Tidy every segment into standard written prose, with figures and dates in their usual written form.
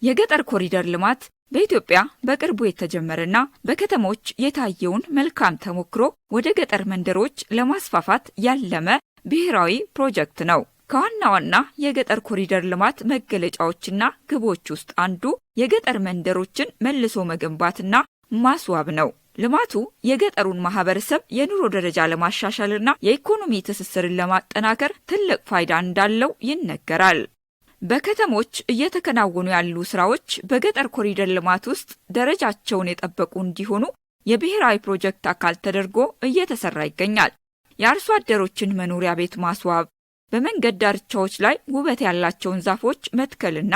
የገጠር ኮሪደር ልማት በኢትዮጵያ በቅርቡ የተጀመረና በከተሞች የታየውን መልካም ተሞክሮ ወደ ገጠር መንደሮች ለማስፋፋት ያለመ ብሔራዊ ፕሮጀክት ነው። ከዋና ዋና የገጠር ኮሪደር ልማት መገለጫዎችና ግቦች ውስጥ አንዱ የገጠር መንደሮችን መልሶ መገንባትና ማስዋብ ነው። ልማቱ የገጠሩን ማህበረሰብ የኑሮ ደረጃ ለማሻሻልና የኢኮኖሚ ትስስርን ለማጠናከር ትልቅ ፋይዳ እንዳለው ይነገራል። በከተሞች እየተከናወኑ ያሉ ስራዎች በገጠር ኮሪደር ልማት ውስጥ ደረጃቸውን የጠበቁ እንዲሆኑ የብሔራዊ ፕሮጀክት አካል ተደርጎ እየተሰራ ይገኛል። የአርሶ አደሮችን መኖሪያ ቤት ማስዋብ፣ በመንገድ ዳርቻዎች ላይ ውበት ያላቸውን ዛፎች መትከልና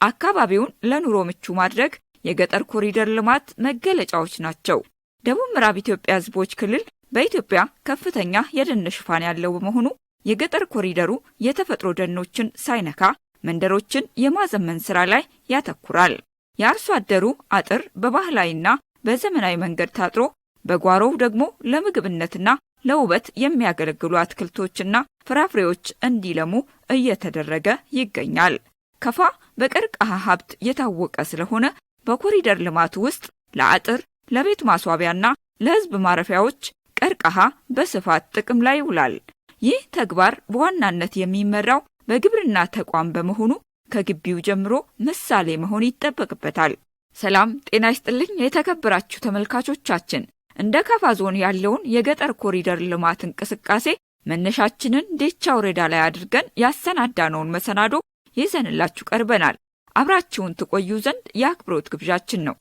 አካባቢውን ለኑሮ ምቹ ማድረግ የገጠር ኮሪደር ልማት መገለጫዎች ናቸው። ደቡብ ምዕራብ ኢትዮጵያ ሕዝቦች ክልል በኢትዮጵያ ከፍተኛ የደን ሽፋን ያለው በመሆኑ የገጠር ኮሪደሩ የተፈጥሮ ደኖችን ሳይነካ መንደሮችን የማዘመን ስራ ላይ ያተኩራል። የአርሶ አደሩ አጥር በባህላዊና በዘመናዊ መንገድ ታጥሮ በጓሮው ደግሞ ለምግብነትና ለውበት የሚያገለግሉ አትክልቶችና ፍራፍሬዎች እንዲለሙ እየተደረገ ይገኛል። ከፋ በቀርከሃ ሀብት የታወቀ ስለሆነ በኮሪደር ልማቱ ውስጥ ለአጥር፣ ለቤት ማስዋቢያና ለሕዝብ ማረፊያዎች ቀርከሃ በስፋት ጥቅም ላይ ይውላል። ይህ ተግባር በዋናነት የሚመራው በግብርና ተቋም በመሆኑ ከግቢው ጀምሮ ምሳሌ መሆን ይጠበቅበታል። ሰላም ጤና ይስጥልኝ የተከበራችሁ ተመልካቾቻችን፣ እንደ ካፋ ዞን ያለውን የገጠር ኮሪደር ልማት እንቅስቃሴ መነሻችንን ዴቻ ወረዳ ላይ አድርገን ያሰናዳነውን መሰናዶ ይዘንላችሁ ቀርበናል። አብራችሁን ትቆዩ ዘንድ የአክብሮት ግብዣችን ነው።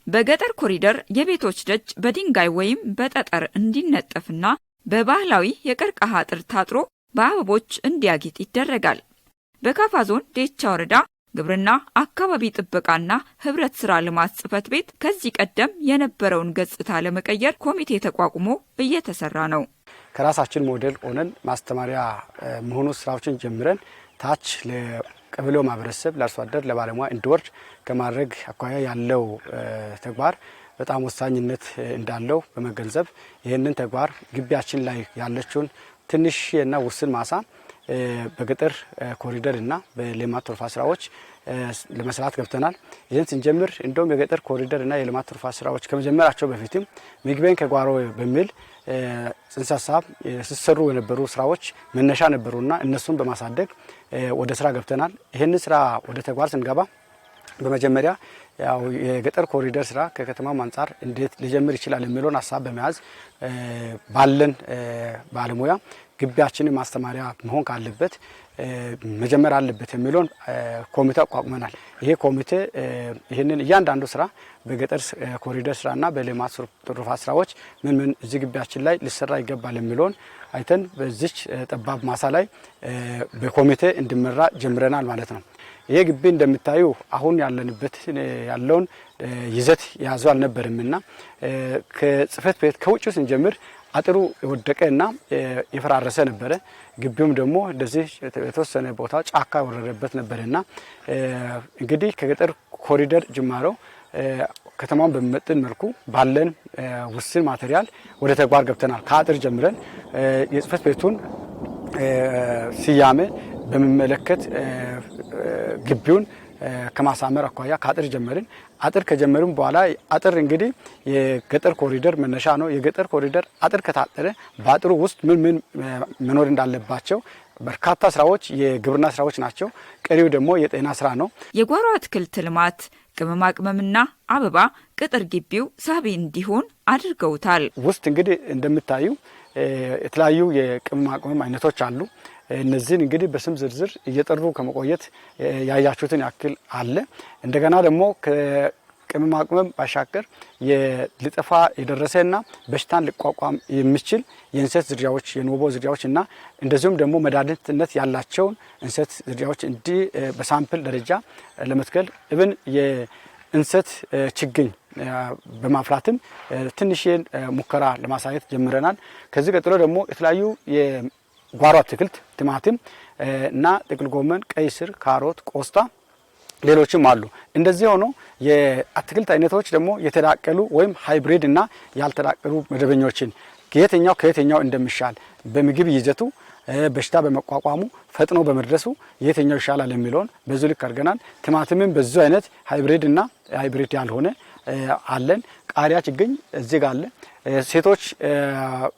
በገጠር ኮሪደር የቤቶች ደጅ በድንጋይ ወይም በጠጠር እንዲነጠፍና በባህላዊ የቀርከሃ አጥር ታጥሮ በአበቦች እንዲያጌጥ ይደረጋል። በካፋ ዞን ዴቻ ወረዳ ግብርና አካባቢ ጥበቃና ህብረት ስራ ልማት ጽሕፈት ቤት ከዚህ ቀደም የነበረውን ገጽታ ለመቀየር ኮሚቴ ተቋቁሞ እየተሰራ ነው። ከራሳችን ሞዴል ሆነን ማስተማሪያ መሆኑ ስራዎችን ጀምረን ታች ለቀበሌው ማህበረሰብ ለአርሶ አደር ለባለሙያ እንዲወርድ ከማድረግ አኳያ ያለው ተግባር በጣም ወሳኝነት እንዳለው በመገንዘብ ይህንን ተግባር ግቢያችን ላይ ያለችውን ትንሽ እና ውስን ማሳ በገጠር ኮሪደር እና በሌማት ትሩፋት ስራዎች ለመስራት ገብተናል። ይህን ስንጀምር እንደውም የገጠር ኮሪደር እና የሌማት ትሩፋት ስራዎች ከመጀመራቸው በፊትም ምግቤን ከጓሮ በሚል ጽንሰ ሀሳብ ሲሰሩ የነበሩ ስራዎች መነሻ ነበሩና እነሱን በማሳደግ ወደ ስራ ገብተናል። ይህን ስራ ወደ ተግባር ስንገባ በመጀመሪያ ያው የገጠር ኮሪደር ስራ ከከተማው አንጻር እንዴት ሊጀምር ይችላል የሚለውን ሀሳብ በመያዝ ባለን ባለሙያ ግቢያችንን ማስተማሪያ መሆን ካለበት መጀመር አለበት የሚለውን ኮሚቴ አቋቁመናል። ይሄ ኮሚቴ ይህንን እያንዳንዱ ስራ በገጠር ኮሪደር ስራና በሌማት ትሩፋት ስራዎች ምን እዚህ ግቢያችን ላይ ሊሰራ ይገባል የሚለውን አይተን በዚች ጠባብ ማሳ ላይ በኮሚቴ እንዲመራ ጀምረናል ማለት ነው። ይሄ ግቢ እንደምታዩ አሁን ያለንበት ያለውን ይዘት ያዙ አልነበርምና ከጽሕፈት ቤት ከውጭ ስንጀምር አጥሩ የወደቀና የፈራረሰ ነበረ። ግቢውም ደግሞ እንደዚህ የተወሰነ ቦታ ጫካ ወረረበት ነበርና እንግዲህ ከገጠር ኮሪደር ጅማሮ ከተማውን በሚመጥን መልኩ ባለን ውስን ማቴሪያል ወደ ተግባር ገብተናል። ከአጥር ጀምረን የጽሕፈት ቤቱን ስያሜ በመመለከት ግቢውን ከማሳመር አኳያ ከአጥር ጀመርን። አጥር ከጀመርን በኋላ አጥር እንግዲህ የገጠር ኮሪደር መነሻ ነው። የገጠር ኮሪደር አጥር ከታጠረ በአጥሩ ውስጥ ምን መኖር እንዳለባቸው በርካታ ስራዎች የግብርና ስራዎች ናቸው። ቀሪው ደግሞ የጤና ስራ ነው። የጓሮ አትክልት ልማት፣ ቅመማ ቅመምና አበባ ቅጥር ግቢው ሳቢ እንዲሆን አድርገውታል። ውስጥ እንግዲህ እንደምታዩ የተለያዩ የቅመማ ቅመም አይነቶች አሉ። እነዚህን እንግዲህ በስም ዝርዝር እየጠሩ ከመቆየት ያያችሁትን ያክል አለ። እንደገና ደግሞ ከቅመማ ቅመም ባሻገር ሊጠፋ የደረሰና በሽታን ሊቋቋም የሚችል የእንሰት ዝርያዎች የኖቦ ዝርያዎች እና እንደዚሁም ደግሞ መድኃኒትነት ያላቸውን እንሰት ዝርያዎች እንዲህ በሳምፕል ደረጃ ለመትከል ኢቭን የእንሰት ችግኝ በማፍራትም ትንሽ ሙከራ ለማሳየት ጀምረናል። ከዚህ ቀጥሎ ደግሞ የተለያዩ ጓሮ አትክልት ቲማቲም እና ጥቅል ጎመን፣ ቀይ ስር፣ ካሮት፣ ቆስጣ ሌሎችም አሉ። እንደዚህ ሆኖ የአትክልት አይነቶች ደግሞ የተዳቀሉ ወይም ሃይብሪድ እና ያልተዳቀሉ መደበኞችን ከየትኛው እንደሚሻል በምግብ ይዘቱ በሽታ በመቋቋሙ ፈጥኖ በመድረሱ የትኛው ይሻላል የሚለውን በዙ ልክ አድርገናል። ቲማቲምም በዙ አይነት ሃይብሪድ እና ሃይብሪድ ያልሆነ አለን። ቃሪያ ችግኝ እዚህ ጋር አለ። ሴቶች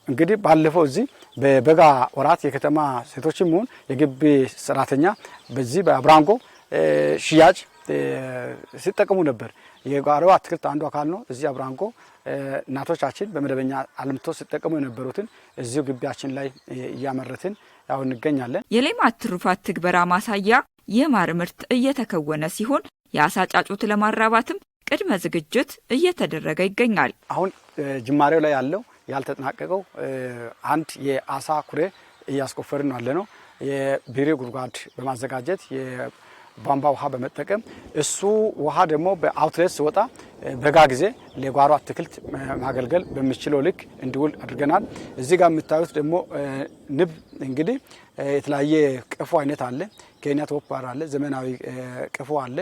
እንግዲህ ባለፈው እዚህ በበጋ ወራት የከተማ ሴቶችም ሆነ የግቢ ሰራተኛ በዚህ በአብራንጎ ሽያጭ ሲጠቀሙ ነበር። የጓሮ አትክልት አንዱ አካል ነው። እዚህ አብራንጎ እናቶቻችን በመደበኛ አልምቶ ሲጠቀሙ የነበሩትን እዚሁ ግቢያችን ላይ እያመረትን ያው እንገኛለን። የሌማት ትሩፋት ትግበራ ማሳያ የማር ምርት እየተከወነ ሲሆን የአሳ ጫጩት ለማራባትም ቅድመ ዝግጅት እየተደረገ ይገኛል። አሁን ጅማሬው ላይ ያለው ያልተጠናቀቀው አንድ የአሳ ኩሬ እያስቆፈርን ነው ያለነው። የቢሬ ጉድጓድ በማዘጋጀት የቧንቧ ውሃ በመጠቀም እሱ ውሃ ደግሞ በአውትሌት ሲወጣ በጋ ጊዜ ለጓሮ አትክልት ማገልገል በሚችለው ልክ እንዲውል አድርገናል። እዚህ ጋር የምታዩት ደግሞ ንብ እንግዲህ የተለያየ ቀፎ አይነት አለ። ኬንያ ቶፕ አለ፣ ዘመናዊ ቀፎ አለ፣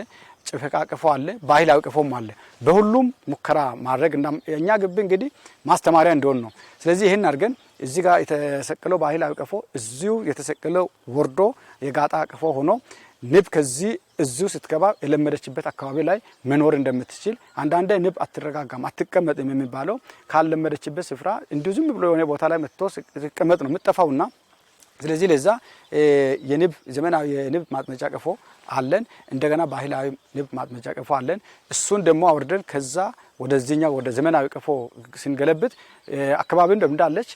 ጭፈቃ ቀፎ አለ፣ ባህላዊ ቀፎም አለ። በሁሉም ሙከራ ማድረግ እና የኛ ግቢ እንግዲህ ማስተማሪያ እንደሆነ ነው። ስለዚህ ይሄን አድርገን እዚህ ጋር የተሰቀለው ባህላዊ ቀፎ እዚሁ የተሰቀለው ወርዶ የጋጣ ቀፎ ሆኖ ንብ ከዚህ እዚሁ ስትገባ የለመደችበት አካባቢ ላይ መኖር እንደምትችል አንዳንዴ ንብ አትረጋጋም አትቀመጥም የሚባለው ካልለመደችበት ስፍራ እንዲሁ ዝም ብሎ የሆነ ቦታ ላይ መጥቶ ሲቀመጥ ነው የምትጠፋውና ስለዚህ ለዛ የንብ ዘመናዊ የንብ ማጥመጫ ቀፎ አለን። እንደገና ባህላዊ ንብ ማጥመጫ ቀፎ አለን። እሱን ደግሞ አወርደን ከዛ ወደዚህኛው ወደ ዘመናዊ ቀፎ ስንገለብጥ አካባቢው እንዳለች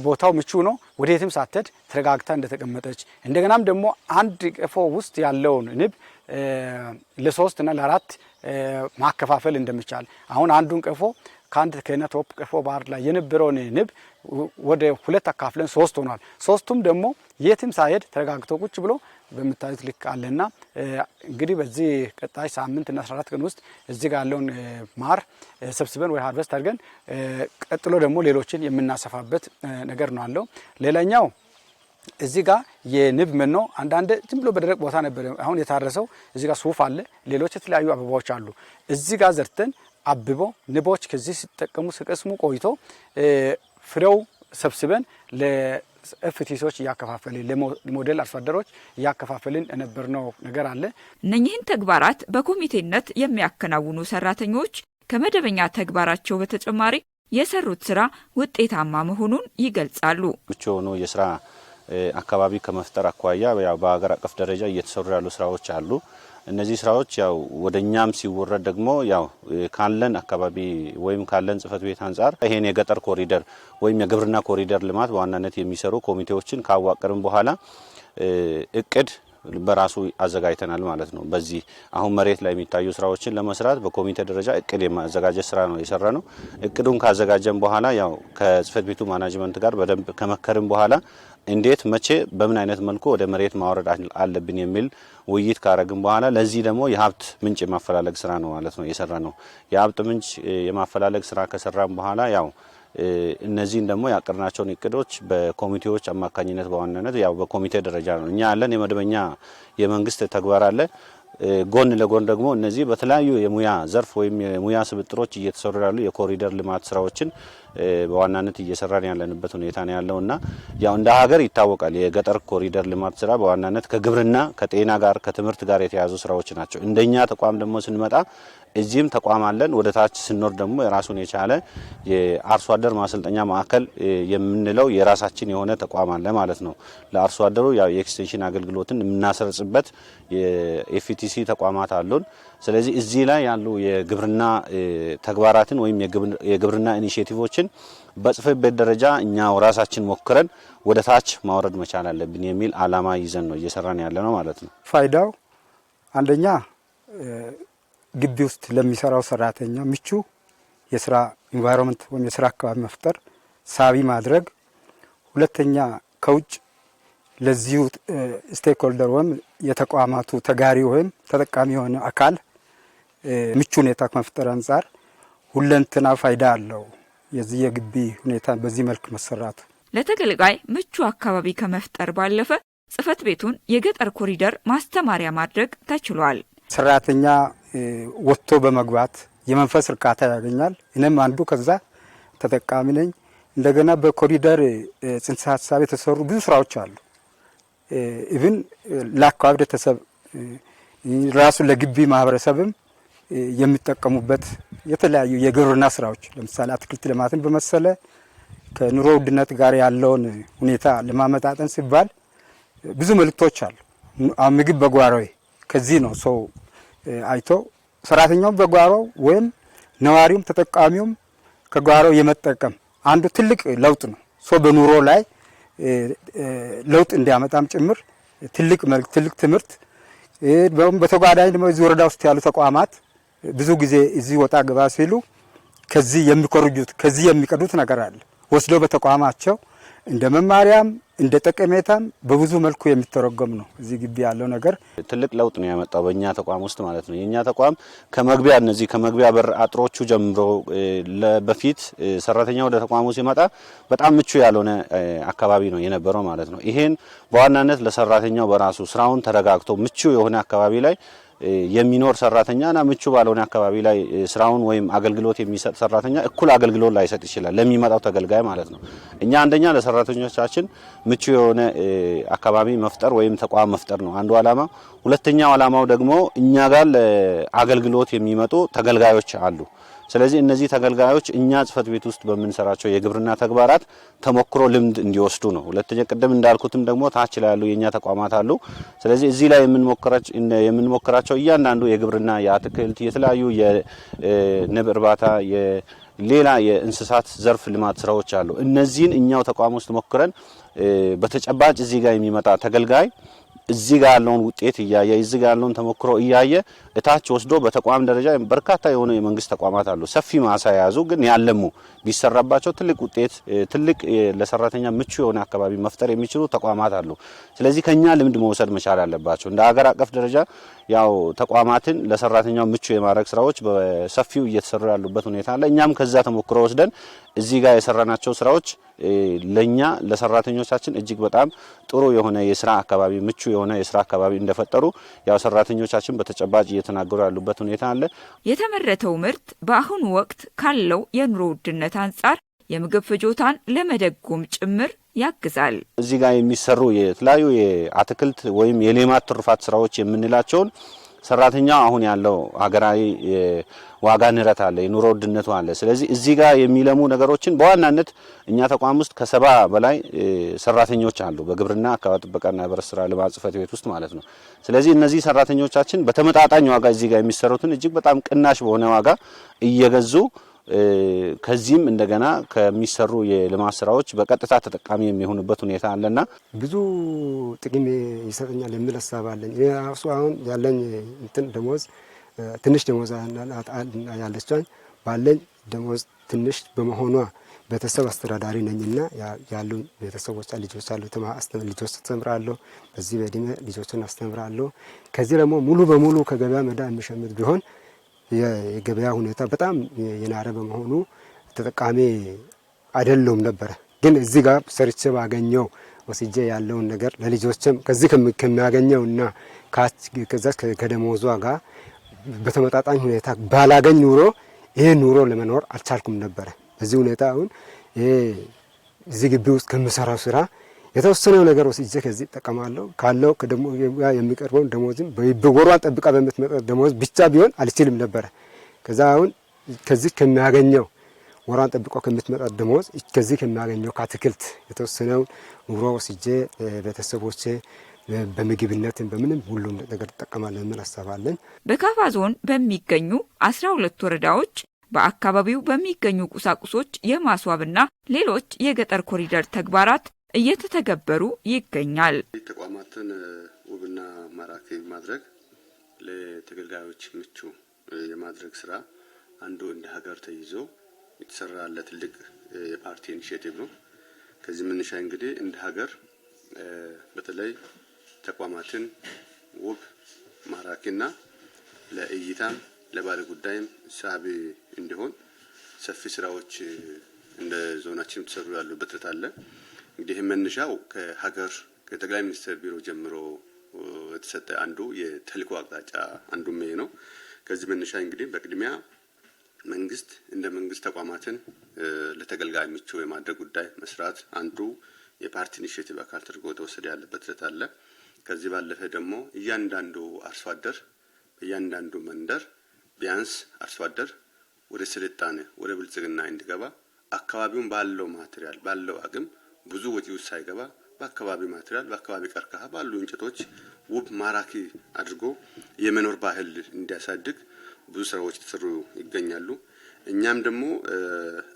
ቦታው ምቹ ነው። ወዴትም ሳትሄድ ተረጋግታ እንደተቀመጠች እንደገናም ደግሞ አንድ ቀፎ ውስጥ ያለውን ንብ ለ3 እና ለ4 ማከፋፈል እንደሚቻል አሁን አንዱን ቀፎ ካንተ ኬንያ ቶፕ ቀፎ ባህር ላይ የነበረውን ንብ ወደ 2 አካፍለን 3 ሆኗል። 3ቱም ደግሞ የትም ሳይሄድ ተረጋግቶ ቁጭ ብሎ በመታየት ልክ አለና እንግዲህ በዚህ ቀጣይ ሳምንት እና 14 ቀን ውስጥ እዚህ ጋር ያለውን ማር ሰብስበን ወይ ሃርቨስት አድርገን ቀጥሎ ደግሞ ሌሎችን የምናሰፋበት ነገር ነው አለው። ሌላኛው እዚህ ጋር የንብ መኖ አንዳንድ ዝም ብሎ በደረቅ ቦታ ነበር አሁን የታረሰው። እዚህ ጋር ሱፍ አለ፣ ሌሎች የተለያዩ አበባዎች አሉ። እዚህ ጋር ዘርተን አብቦ ንቦች ከዚህ ሲጠቀሙ ሲቀስሙ ቆይቶ ፍሬው ሰብስበን ለኤፍቲሲዎች እያከፋፈልን ለሞዴል አርሶ አደሮች እያከፋፈልን የነበርነው ነገር አለ። እነኚህን ተግባራት በኮሚቴነት የሚያከናውኑ ሰራተኞች ከመደበኛ ተግባራቸው በተጨማሪ የሰሩት ስራ ውጤታማ መሆኑን ይገልጻሉ። ምቹ ሆኖ የስራ አካባቢ ከመፍጠር አኳያ ያው በአገር አቀፍ ደረጃ እየተሰሩ ያሉ ስራዎች አሉ። እነዚህ ስራዎች ያው ወደኛም ሲወረድ ደግሞ ያው ካለን አካባቢ ወይም ካለን ጽፈት ቤት አንፃር ይሄን የገጠር ኮሪደር ወይም የግብርና ኮሪደር ልማት በዋናነት የሚሰሩ ኮሚቴዎችን ካዋቀርን በኋላ እቅድ በራሱ አዘጋጅተናል ማለት ነው። በዚህ አሁን መሬት ላይ የሚታዩ ስራዎችን ለመስራት በኮሚቴ ደረጃ እቅድ የማዘጋጀት ስራ ነው የሰራነው። እቅዱን ካዘጋጀን በኋላ ያው ከጽፈት ቤቱ ማናጅመንት ጋር በደንብ ከመከርን በኋላ እንዴት መቼ በምን አይነት መልኩ ወደ መሬት ማውረድ አለብን የሚል ውይይት ካረግን በኋላ ለዚህ ደግሞ የሀብት ምንጭ የማፈላለግ ስራ ነው ማለት ነው የሰራነው። የሀብት ምንጭ የማፈላለግ ስራ ከሰራን በኋላ ያው እነዚህን ደግሞ ያቀርናቸውን እቅዶች በኮሚቴዎች አማካኝነት በዋናነት ያው በኮሚቴ ደረጃ ነው እኛ ያለን የመደበኛ የመንግስት ተግባር አለ። ጎን ለጎን ደግሞ እነዚህ በተለያዩ የሙያ ዘርፍ ወይም የሙያ ስብጥሮች እየተሰሩ ያሉ የኮሪደር ልማት ስራዎችን በዋናነት እየሰራን ያለንበት ሁኔታ ነው ያለውና ያው እንደ ሀገር ይታወቃል የገጠር ኮሪደር ልማት ስራ በዋናነት ከግብርና ከጤና ጋር ከትምህርት ጋር የተያዙ ስራዎች ናቸው። እንደኛ ተቋም ደግሞ ስንመጣ እዚህም ተቋም አለን። ወደ ታች ስንኖር ደግሞ የራሱን የቻለ የአርሶ አደር ማሰልጠኛ ማዕከል የምንለው የራሳችን የሆነ ተቋም አለ ማለት ነው። ለአርሶ አደሩ ያው የኤክስቴንሽን አገልግሎትን የምናሰርጽበት የኤፍቲሲ ተቋማት አሉን። ስለዚህ እዚህ ላይ ያሉ የግብርና ተግባራትን ወይም የግብርና ኢኒሼቲቮችን በጽፈት ቤት ደረጃ እኛው ራሳችን ሞክረን ወደ ታች ማውረድ መቻል አለብን የሚል አላማ ይዘን ነው እየሰራን ያለ ነው ማለት ነው። ፋይዳው አንደኛ ግቢ ውስጥ ለሚሰራው ሰራተኛ ምቹ የስራ ኢንቫይሮንመንት ወይም የስራ አካባቢ መፍጠር ሳቢ ማድረግ፣ ሁለተኛ ከውጭ ለዚሁ ስቴክሆልደር ወይም የተቋማቱ ተጋሪ ወይም ተጠቃሚ የሆነ አካል ምቹ ሁኔታ ከመፍጠር አንፃር ሁለንተና ፋይዳ አለው። የዚህ የግቢ ሁኔታ በዚህ መልክ መሰራቱ ለተገልጋይ ምቹ አካባቢ ከመፍጠር ባለፈ ጽፈት ቤቱን የገጠር ኮሪደር ማስተማሪያ ማድረግ ተችሏል። ሰራተኛ ወጥቶ በመግባት የመንፈስ እርካታ ያገኛል። እኔም አንዱ ከዛ ተጠቃሚ ነኝ። እንደገና በኮሪደር ጽንሰ ሀሳብ የተሰሩ ብዙ ስራዎች አሉ። ኢቭን ለአካባቢ ቤተሰብ ራሱ ለግቢ ማህበረሰብም የሚጠቀሙበት የተለያዩ የግብርና ስራዎች ለምሳሌ አትክልት ልማትን በመሰለ ከኑሮ ውድነት ጋር ያለውን ሁኔታ ለማመጣጠን ሲባል ብዙ መልእክቶች አሉ። ምግብ በጓሮዬ ከዚህ ነው ሰው አይቶ ሰራተኛውም በጓሮው ወይም ነዋሪውም ተጠቃሚውም ከጓሮው የመጠቀም አንዱ ትልቅ ለውጥ ነው። ሰው በኑሮ ላይ ለውጥ እንዲያመጣም ጭምር ትልቅ መልእክት ትልቅ ትምህርት በተጓዳኝ ደግሞ እዚህ ወረዳ ውስጥ ያሉ ተቋማት ብዙ ጊዜ እዚህ ወጣ ገባ ሲሉ ከዚህ የሚኮርጁት ከዚህ የሚቀዱት ነገር አለ። ወስደው በተቋማቸው እንደ መማሪያም እንደ ጠቀሜታም በብዙ መልኩ የሚተረጎም ነው። እዚህ ግቢ ያለው ነገር ትልቅ ለውጥ ነው ያመጣው በእኛ ተቋም ውስጥ ማለት ነው። የኛ ተቋም ከመግቢያ እነዚህ ከመግቢያ በር አጥሮቹ ጀምሮ በፊት ሰራተኛ ወደ ተቋሙ ሲመጣ በጣም ምቹ ያልሆነ አካባቢ ነው የነበረው ማለት ነው። ይሄን በዋናነት ለሰራተኛው በራሱ ስራውን ተረጋግቶ ምቹ የሆነ አካባቢ ላይ የሚኖር ሰራተኛና ምቹ ባልሆነ አካባቢ ላይ ስራውን ወይም አገልግሎት የሚሰጥ ሰራተኛ እኩል አገልግሎት ላይሰጥ ይችላል ለሚመጣው ተገልጋይ ማለት ነው። እኛ አንደኛ ለሰራተኞቻችን ምቹ የሆነ አካባቢ መፍጠር ወይም ተቋም መፍጠር ነው አንዱ አላማ። ሁለተኛው አላማው ደግሞ እኛ ጋር ለአገልግሎት የሚመጡ ተገልጋዮች አሉ። ስለዚህ እነዚህ ተገልጋዮች እኛ ጽፈት ቤት ውስጥ በመንሰራቸው የግብርና ተግባራት ተሞክሮ ልምድ እንዲወስዱ ነው። ሁለተኛ ቅድም እንዳልኩትም ደግሞ ታች ላይ ያሉ የኛ ተቋማት አሉ። ስለዚህ እዚህ ላይ የምንሞክራቸው እያንዳንዱ የግብርና የአትክልት የተለያዩ የንብ እርባታ ሌላ የእንስሳት ዘርፍ ልማት ስራዎች አሉ። እነዚህን እኛው ተቋም ውስጥ ሞክረን በተጨባጭ እዚህ ጋር የሚመጣ ተገልጋይ እዚህ ጋር ያለውን ውጤት እያየ እዚህ ጋር ያለውን ተሞክሮ እያየ እታች ወስዶ በተቋም ደረጃ በርካታ የሆኑ የመንግስት ተቋማት አሉ። ሰፊ ማሳ ያዙ ግን ያለሙ ቢሰራባቸው ትልቅ ውጤት ትልቅ ለሰራተኛ ምቹ የሆነ አካባቢ መፍጠር የሚችሉ ተቋማት አሉ። ስለዚህ ከኛ ልምድ መውሰድ መቻል አለባቸው። እንደ ሀገር አቀፍ ደረጃ ያው ተቋማትን ለሰራተኛው ምቹ የማድረግ ስራዎች በሰፊው እየተሰሩ ያሉበት ሁኔታ አለ። እኛም ከዛ ተሞክሮ ወስደን እዚህ ጋር የሰራናቸው ስራዎች ለኛ ለሰራተኞቻችን እጅግ በጣም ጥሩ የሆነ የስራ አካባቢ ምቹ የሆነ የስራ አካባቢ እንደፈጠሩ ያው ሰራተኞቻችን በተጨባጭ እየተናገሩ ያሉበት ሁኔታ አለ። የተመረተው ምርት በአሁኑ ወቅት ካለው የኑሮ ውድነት አንጻር የምግብ ፍጆታን ለመደጎም ጭምር ያግዛል። እዚህ ጋር የሚሰሩ የተለያዩ የአትክልት ወይም የሌማት ትሩፋት ስራዎች የምንላቸውን ሰራተኛው አሁን ያለው ሀገራዊ ዋጋ ንረት አለ፣ የኑሮ ውድነቱ አለ። ስለዚህ እዚህ ጋር የሚለሙ ነገሮችን በዋናነት እኛ ተቋም ውስጥ ከ70 በላይ ሰራተኞች አሉ በግብርና አካባቢ ጥበቃና ህብረት ስራ ልማት ጽፈት ቤት ውስጥ ማለት ነው። ስለዚህ እነዚህ ሰራተኞቻችን በተመጣጣኝ ዋጋ እዚህ ጋር የሚሰሩትን እጅግ በጣም ቅናሽ በሆነ ዋጋ እየገዙ ከዚህም እንደገና ከሚሰሩ የልማት ስራዎች በቀጥታ ተጠቃሚ የሚሆኑበት ሁኔታ አለና ብዙ ጥቅም ይሰጠኛል የሚል ሐሳብ አለኝ። እራሱ አሁን ያለኝ እንትን ደሞዝ ትንሽ ደሞዝ ያለችኝ ባለኝ ደሞዝ ትንሽ በመሆኗ ቤተሰብ አስተዳዳሪ ነኝና ያሉ ቤተሰቦች ልጆች አሉ ልጆች አስተምራለሁ። በዚህ በእድሜ ልጆችን አስተምራለሁ። ከዚህ ደግሞ ሙሉ በሙሉ ከገበያ መዳ የሚሸምት ቢሆን የገበያ ሁኔታ በጣም የናረ በመሆኑ ተጠቃሚ አይደለም ነበር። ግን እዚህ ጋር ሰርቼ ባገኘው ወስጄ ያለውን ነገር ለልጆችም ከዚህ ከሚያገኘውና ከዛ ከደሞዟ ጋር በተመጣጣኝ ሁኔታ ባላገኝ ኑሮ ይሄ ኑሮ ለመኖር አልቻልኩም ነበር። በዚህ ሁኔታ አሁን እዚህ ግቢ ውስጥ ከምሰራው ስራ የተወሰነው ነገር ወስጄ ከዚህ ተጠቀማለሁ። ካለው ከደሞዝ የሚቀርበው ደሞዝም በወሯን ጠብቃ በመትመጣ ደሞዝ ብቻ ቢሆን አልችልም ነበር። ከዛ አሁን ከዚህ ከሚያገኘው ወሯን ጠብቆ ከምትመጣ ደሞዝ ከዚህ ከሚያገኘው ከአትክልት የተወሰነው ኑሮ ወስጄ ቤተሰቦቼ በምግብነት በምንም ሁሉም ነገር ተጠቀማለሁ የሚል ሐሳብ አለኝ። በካፋ ዞን በሚገኙ 12 ወረዳዎች በአካባቢው በሚገኙ ቁሳቁሶች የማስዋብና ሌሎች የገጠር ኮሪደር ተግባራት እየተተገበሩ ይገኛል። ተቋማትን ውብና ማራኪ ማድረግ ለተገልጋዮች ምቹ የማድረግ ስራ አንዱ እንደ ሀገር ተይዞ የተሰራ ያለ ትልቅ የፓርቲ ኢኒሼቲቭ ነው። ከዚህ መነሻ እንግዲህ እንደ ሀገር በተለይ ተቋማትን ውብ ማራኪና ለእይታም ለባለ ጉዳይም ሳቢ እንዲሆን ሰፊ ስራዎች እንደ ዞናችን ተሰሩ ያሉበት አለ። እንግዲህ መነሻው ከሀገር ከጠቅላይ ሚኒስትር ቢሮ ጀምሮ የተሰጠ አንዱ የተልእኮ አቅጣጫ አንዱም ይሄ ነው። ከዚህ መነሻ እንግዲህ በቅድሚያ መንግስት እንደ መንግስት ተቋማትን ለተገልጋይ ምቹ የማድረግ ጉዳይ መስራት አንዱ የፓርቲ ኢኒሼቲቭ አካል ተደርጎ ተወሰደ ያለበት ሂደት አለ። ከዚህ ባለፈ ደግሞ እያንዳንዱ አርሶ አደር በእያንዳንዱ መንደር ቢያንስ አርሶ አደር ወደ ስልጣኔ ወደ ብልጽግና እንዲገባ አካባቢውን ባለው ማቴሪያል ባለው አቅም ብዙ ወጪ ውስጥ ሳይገባ በአካባቢ ማቴሪያል በአካባቢ ቀርከሃ ባሉ እንጨቶች ውብ ማራኪ አድርጎ የመኖር ባህል እንዲያሳድግ ብዙ ስራዎች ተሰሩ ይገኛሉ። እኛም ደግሞ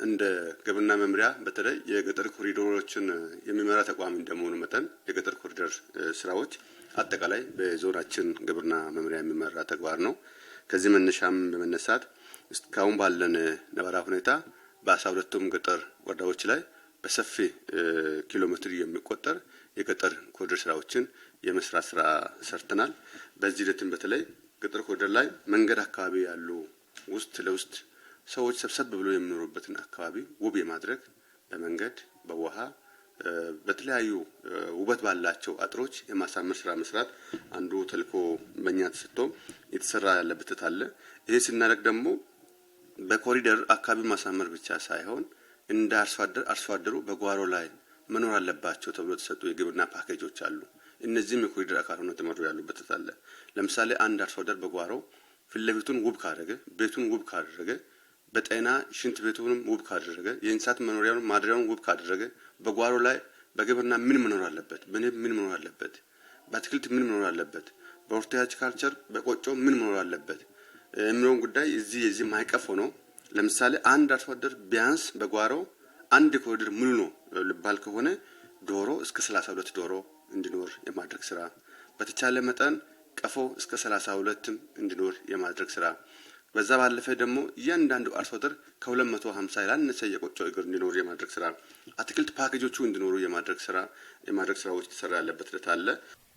እንደ ግብርና መምሪያ በተለይ የገጠር ኮሪዶሮችን የሚመራ ተቋም እንደመሆኑ መጠን የገጠር ኮሪዶር ስራዎች አጠቃላይ በዞናችን ግብርና መምሪያ የሚመራ ተግባር ነው። ከዚህ መነሻም በመነሳት እስካሁን ባለን ነባራዊ ሁኔታ በ12ቱም ገጠር ወረዳዎች ላይ በሰፊ ኪሎ ሜትር የሚቆጠር የገጠር ኮሪዶር ስራዎችን የመስራት ስራ ሰርተናል። በዚህ ሂደትም በተለይ ገጠር ኮሪዶር ላይ መንገድ አካባቢ ያሉ ውስጥ ለውስጥ ሰዎች ሰብሰብ ብሎ የሚኖሩበትን አካባቢ ውብ የማድረግ በመንገድ በውሃ በተለያዩ ውበት ባላቸው አጥሮች የማሳመር ስራ መስራት አንዱ ተልእኮ በእኛ ተሰጥቶ የተሰራ ያለበት አለ። ይሄ ስናደርግ ደግሞ በኮሪደር አካባቢ ማሳመር ብቻ ሳይሆን እንደ አርሶ አደሩ በጓሮ ላይ መኖር አለባቸው ተብሎ ተሰጡ የግብርና ፓኬጆች አሉ። እነዚህም የኮሪደር አካል ሆነው ተመሩ ያሉበት አለ። ለምሳሌ አንድ አርሶ አደር በጓሮ ፊት ለፊቱን ውብ ካደረገ ቤቱን ውብ ካደረገ በጤና ሽንት ቤቱንም ውብ ካደረገ የእንስሳት መኖሪያውን ማድሪያውን ውብ ካደረገ በጓሮ ላይ በግብርና ምን መኖር አለበት፣ በንብ ምን መኖር አለበት፣ በአትክልት ምን መኖር አለበት፣ በሆርቲካልቸር በቆጮ ምን መኖር አለበት የሚለውን ጉዳይ እዚህ ማይቀፍ ሆኖ ለምሳሌ አንድ አርሶ አደር ቢያንስ በጓሮ አንድ ኮሪደር ሙሉ ነው ልባል ከሆነ ዶሮ እስከ 32 ዶሮ እንዲኖር የማድረግ ስራ በተቻለ መጠን ቀፎ እስከ 32 እንዲኖር የማድረግ ስራ በዛ ባለፈ ደግሞ እያንዳንዱ አርሶ አደር ከ250 ያላነሰ የቆጮ እግር እንዲኖር የማድረግ ስራ አትክልት ፓኬጆቹ እንዲኖሩ የማድረግ ስራዎች ተሰራ ያለበት ሂደት አለ።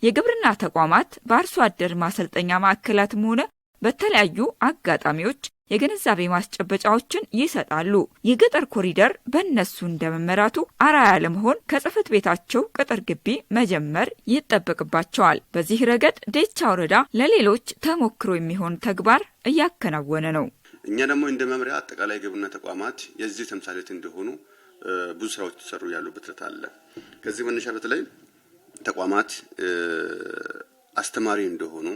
የግብርና ተቋማት በአርሶ አደር ማሰልጠኛ ማዕከላትም ሆነ በተለያዩ አጋጣሚዎች የግንዛቤ ማስጨበጫዎችን ይሰጣሉ። የገጠር ኮሪደር በእነሱ እንደመመራቱ አርአያ ለመሆን ከጽሕፈት ቤታቸው ቅጥር ግቢ መጀመር ይጠበቅባቸዋል። በዚህ ረገድ ዴቻ ወረዳ ለሌሎች ተሞክሮ የሚሆን ተግባር እያከናወነ ነው። እኛ ደግሞ እንደ መምሪያ አጠቃላይ ግብርና ተቋማት የዚህ ተምሳሌት እንደሆኑ ብዙ ስራዎች ተሰሩ ያሉበት አለ። ከዚህ መነሻ በተለይ ተቋማት አስተማሪ እንደሆኑ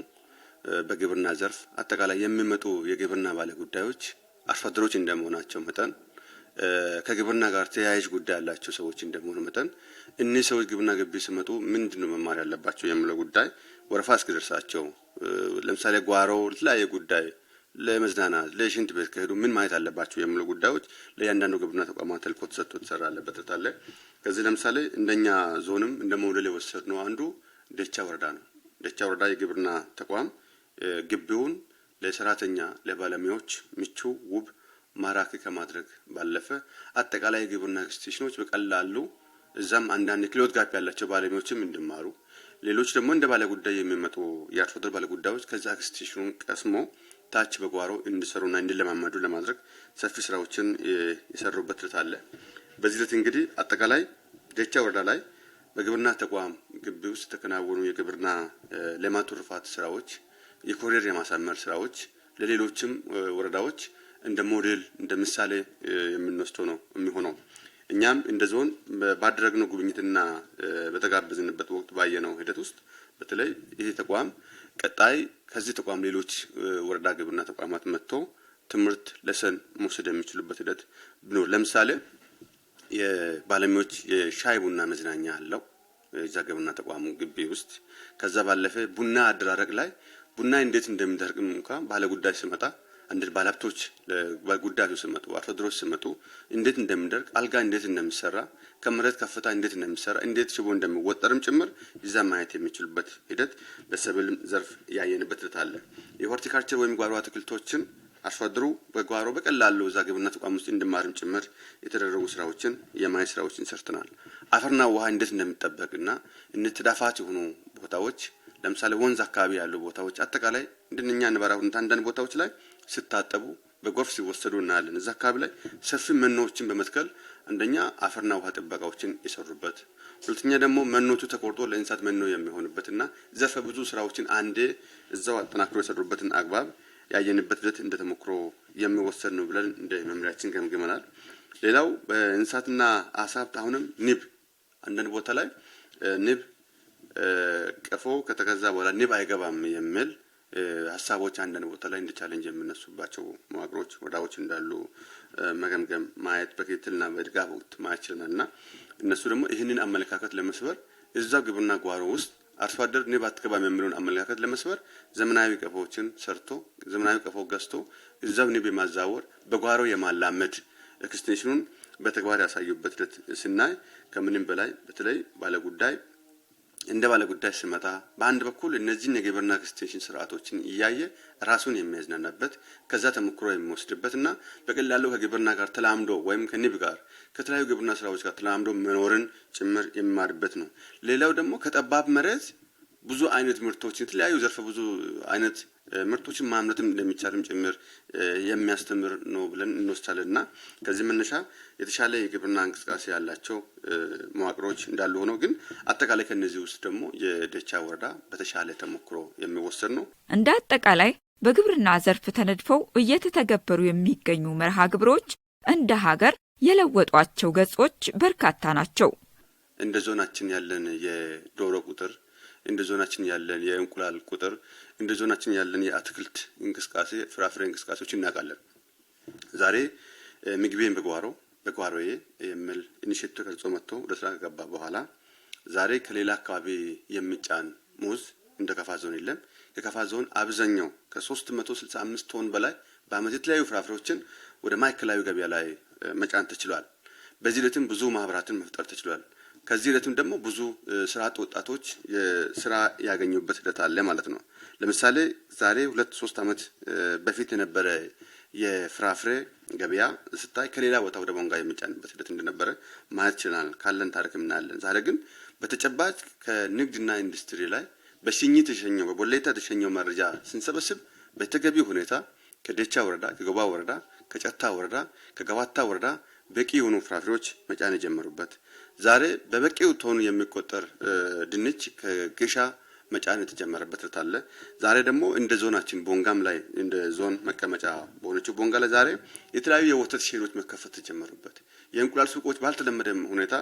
በግብርና ዘርፍ አጠቃላይ የሚመጡ የግብርና ባለጉዳዮች አርሶ አደሮች እንደመሆናቸው መጠን ከግብርና ጋር ተያያዥ ጉዳይ ያላቸው ሰዎች እንደመሆኑ መጠን እነዚህ ሰዎች ግብርና ግቢ ሲመጡ ምንድነው መማር ያለባቸው የሚለው ጉዳይ ወረፋ እስኪደርሳቸው ለምሳሌ ጓሮ ለተለያየ ጉዳይ ለመዝናናት ለሽንት ቤት ከሄዱ ምን ማየት አለባቸው የሚለው ጉዳዮች ለእያንዳንዱ ግብርና ተቋማት ተልእኮ ተሰጥቶ ተሰራ ያለበት አለ። ከዚህ ለምሳሌ እንደኛ ዞንም እንደ ሞዴል የወሰድነው አንዱ ዴቻ ወረዳ ነው። ዴቻ ወረዳ የግብርና ተቋም ግቢውን ለሰራተኛ ለባለሙያዎች ምቹ ውብ ማራኪ ከማድረግ ባለፈ አጠቃላይ የግብርና ኤክስቴንሽኖች በቀላሉ እዛም አንዳንድ ክሎት ጋፕ ያላቸው ባለሙያዎችም እንዲማሩ ሌሎች ደግሞ እንደ ባለጉዳይ የሚመጡ የአርሶ አደር ባለጉዳዮች ከዛ ኤክስቴንሽኑን ቀስሞ ታች በጓሮ እንዲሰሩና እንዲለማመዱ ለማድረግ ሰፊ ስራዎችን የሰሩበት ሂደት አለ። በዚህ ሂደት እንግዲህ አጠቃላይ ዴቻ ወረዳ ላይ በግብርና ተቋም ግቢ ውስጥ ተከናወኑ የግብርና ልማት ትሩፋት ስራዎች የኮሪደር የማሳመር ስራዎች ለሌሎችም ወረዳዎች እንደ ሞዴል እንደ ምሳሌ የምንወስደው ነው የሚሆነው። እኛም እንደ ዞን ባደረግነው ጉብኝትና በተጋበዝንበት ወቅት ባየነው ሂደት ውስጥ በተለይ ይሄ ተቋም ቀጣይ ከዚህ ተቋም ሌሎች ወረዳ ግብርና ተቋማት መጥተው ትምህርት ለሰን መውሰድ የሚችሉበት ሂደት ቢኖር ለምሳሌ የባለሙያዎች የሻይ ቡና መዝናኛ አለው እዛ ግብርና ተቋሙ ግቢ ውስጥ። ከዛ ባለፈ ቡና አደራረቅ ላይ ቡና እንዴት እንደሚደርቅም እንኳን ባለጉዳይ ሲመጣ አንድ ባለሀብቶች ለጉዳዩ ሲመጡ አርሶ አደሮች ሲመጡ እንዴት እንደሚደርቅ አልጋ እንዴት እንደሚሰራ ከመሬት ከፍታ እንዴት እንደሚሰራ እንዴት ሽቦ እንደሚወጠርም ጭምር ይዛ ማየት የሚችሉበት ሂደት በሰብል ዘርፍ ያየንበት ሂደት አለ። የሆርቲካልቸር ወይም ጓሮ አትክልቶችን አርሶ አደሩ በጓሮ በቀላሉ እዛ ግብርና ተቋም ውስጥ እንዲማርም ጭምር የተደረጉ ስራዎችን የማየት ስራዎችን ሰርተናል። አፈርና ውሃ እንዴት እንደሚጠበቅና ተዳፋት የሆኑ ቦታዎች ለምሳሌ ወንዝ አካባቢ ያሉ ቦታዎች አጠቃላይ እንደኛ ነባራው አንዳንድ ቦታዎች ላይ ሲታጠቡ በጎርፍ ሲወሰዱ እናያለን። እዛ አካባቢ ላይ ሰፊ መኖዎችን በመትከል አንደኛ አፈርና ውሃ ጥበቃዎችን የሰሩበት፣ ሁለተኛ ደግሞ መኖቱ ተቆርጦ ለእንስሳት መኖ የሚሆንበትና ዘርፈ ብዙ ስራዎችን አንዴ እዛው አጠናክሮ የሰሩበትን አግባብ ያየንበት ሂደት እንደተሞክሮ የሚወሰድ ነው ብለን እንደ መምሪያችን ገምግመናል። ሌላው በእንስሳትና አሳ ሀብት አሁንም ንብ አንዳንድ ቦታ ላይ ንብ ቀፎ ከተገዛ በኋላ ንብ አይገባም የሚል ሀሳቦች አንዳንድ ቦታ ላይ እንደ ቻሌንጅ የምነሱባቸው መዋቅሮች ወዳዎች እንዳሉ መገምገም ማየት በክትትልና በድጋፍ ወቅት ማየት ችለናልና እነሱ ደግሞ ይህንን አመለካከት ለመስበር እዛው ግብርና ጓሮ ውስጥ አርሶ አደር ንብ አትገባም የሚለውን አመለካከት ለመስበር ዘመናዊ ቀፎዎችን ሰርቶ ዘመናዊ ቀፎ ገዝቶ እዛው ንብ የማዛወር በጓሮ የማላመድ ኤክስቴንሽኑን በተግባር ያሳዩበት ሂደት ስናይ ከምንም በላይ በተለይ ባለጉዳይ እንደ ባለጉዳይ ሲመጣ በአንድ በኩል እነዚህን የግብርና ኤክስቴንሽን ስርዓቶችን እያየ ራሱን የሚያዝናናበት ከዛ ተሞክሮ የሚወስድበትና በቀላሉ ከግብርና ጋር ተላምዶ ወይም ከንብ ጋር ከተለያዩ ግብርና ስራዎች ጋር ተላምዶ መኖርን ጭምር የሚማርበት ነው። ሌላው ደግሞ ከጠባብ መሬት ብዙ አይነት ምርቶችን የተለያዩ ዘርፈ ብዙ አይነት ምርቶችን ማምረትም እንደሚቻልም ጭምር የሚያስተምር ነው ብለን እንወስዳለንና ከዚህ መነሻ የተሻለ የግብርና እንቅስቃሴ ያላቸው መዋቅሮች እንዳሉ ሆኖ ግን አጠቃላይ ከነዚህ ውስጥ ደግሞ የደቻ ወረዳ በተሻለ ተሞክሮ የሚወሰድ ነው። እንደ አጠቃላይ በግብርና ዘርፍ ተነድፈው እየተተገበሩ የሚገኙ መርሃ ግብሮች እንደ ሀገር የለወጧቸው ገጾች በርካታ ናቸው። እንደ ዞናችን ያለን የዶሮ ቁጥር፣ እንደ ዞናችን ያለን የእንቁላል ቁጥር፣ እንደ ዞናችን ያለን የአትክልት እንቅስቃሴ ፍራፍሬ እንቅስቃሴዎች እናውቃለን። ዛሬ ምግቤን በጓሮዬ የሚል ኢኒሼቲቭ ተቀርጾ መጥቶ ወደ ስራ ከገባ በኋላ ዛሬ ከሌላ አካባቢ የሚጫን ሙዝ እንደ ከፋ ዞን የለም። የከፋ ዞን አብዛኛው ከ365 ቶን በላይ በአመት የተለያዩ ፍራፍሬዎችን ወደ ማዕከላዊ ገበያ ላይ መጫን ተችሏል። በዚህ ዕለትም ብዙ ማህበራትን መፍጠር ተችሏል። ከዚህ ዕለትም ደግሞ ብዙ ስራ አጥ ወጣቶች ስራ ያገኙበት ሂደት አለ ማለት ነው። ለምሳሌ ዛሬ 2-3 አመት በፊት የነበረ የፍራፍሬ ገበያ ስታይ ከሌላ ቦታ ወደ ቦንጋ የሚጫንበት ሂደት እንደነበረ ማየት ይችላል። ካለን ታሪክም እናያለን። ዛሬ ግን በተጨባጭ ከንግድና ኢንዱስትሪ ላይ በሽኝት ተሸኘው በቦሌታ ተሸኘው መረጃ ስንሰበስብ በተገቢ ሁኔታ ከደቻ ወረዳ፣ ከጎባ ወረዳ፣ ከጨታ ወረዳ፣ ከገባታ ወረዳ በቂ የሆኑ ፍራፍሬዎች መጫን የጀመሩበት ዛሬ በበቂው ቶን የሚቆጠር ድንች ከግሻ መጫን የተጀመረበት አለ። ዛሬ ደግሞ እንደ ዞናችን ቦንጋም ላይ እንደ ዞን መቀመጫ በሆነችው ቦንጋ ላይ ዛሬ የተለያዩ የወተት ሼዶች መከፈት የተጀመሩበት የእንቁላል ሱቆች ባልተለመደ ሁኔታ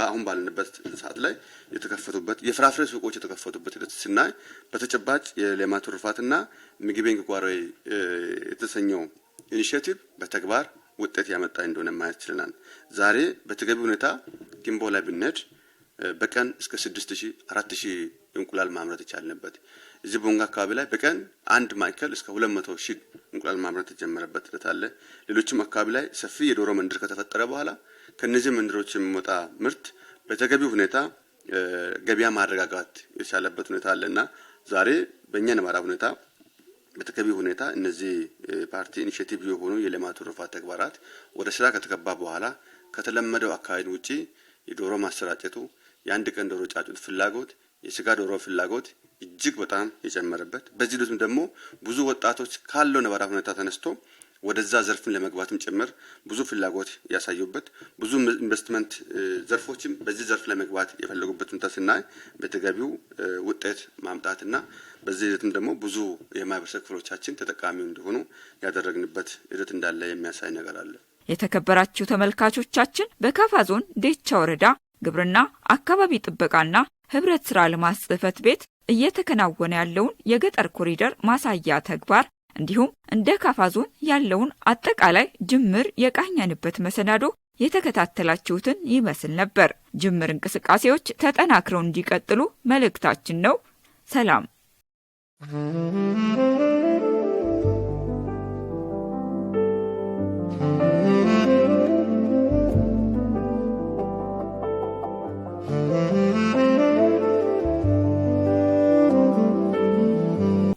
አሁን ባለንበት ሰዓት ላይ የተከፈቱበት የፍራፍሬ ሱቆች የተከፈቱበት ሂደት ስናይ በተጨባጭ የሌማት ትሩፋትና ምግቤን ከጓሮዬ የተሰኘው ኢኒሼቲቭ በተግባር ውጤት ያመጣ እንደሆነ ማየት ይችላል። ዛሬ በተገቢ ሁኔታ ጊምቦ ላይ ብንሄድ በቀን እስከ 6000-4000 እንቁላል ማምረት ይቻልነበት እዚህ ቦንጋ አካባቢ ላይ በቀን አንድ ማዕከል እስከ 200,000 እንቁላል ማምረት የተጀመረበት ሂደት አለ። ሌሎችም አካባቢ ላይ ሰፊ የዶሮ መንደር ከተፈጠረ በኋላ ከነዚህ መንደሮች የሚወጣ ምርት በተገቢ ሁኔታ ገበያ ማረጋጋት የቻለበት ሁኔታ አለና ዛሬ በእኛ ነባራዊ ሁኔታ በተገቢ ሁኔታ እነዚህ ፓርቲ ኢኒሼቲቭ የሆኑ የሌማት ትሩፋት ተግባራት ወደ ስራ ከተገባ በኋላ ከተለመደው አካባቢ ውጪ የዶሮ ማሰራጨቱ የአንድ ቀን ዶሮ ጫጩት ፍላጎት የስጋ ዶሮ ፍላጎት እጅግ በጣም የጨመረበት በዚህ ልጅም ደግሞ ብዙ ወጣቶች ካለው ነባራዊ ሁኔታ ተነስቶ ወደዛ ዘርፍን ለመግባትም ጭምር ብዙ ፍላጎት ያሳዩበት ብዙ ኢንቨስትመንት ዘርፎችም በዚህ ዘርፍ ለመግባት የፈለጉበት ሁኔታ ስናይ በተገቢው ውጤት ማምጣትና በዚህ ሂደትም ደግሞ ብዙ የማህበረሰብ ክፍሎቻችን ተጠቃሚ እንዲሆኑ ያደረግንበት ሂደት እንዳለ የሚያሳይ ነገር አለ። የተከበራችሁ ተመልካቾቻችን በካፋ ዞን ዴቻ ወረዳ ግብርና አካባቢ ጥበቃና ህብረት ስራ ልማት ጽሕፈት ቤት እየተከናወነ ያለውን የገጠር ኮሪደር ማሳያ ተግባር እንዲሁም እንደ ካፋ ዞን ያለውን አጠቃላይ ጅምር የቃኘንበት መሰናዶ የተከታተላችሁትን ይመስል ነበር። ጅምር እንቅስቃሴዎች ተጠናክረው እንዲቀጥሉ መልእክታችን ነው። ሰላም።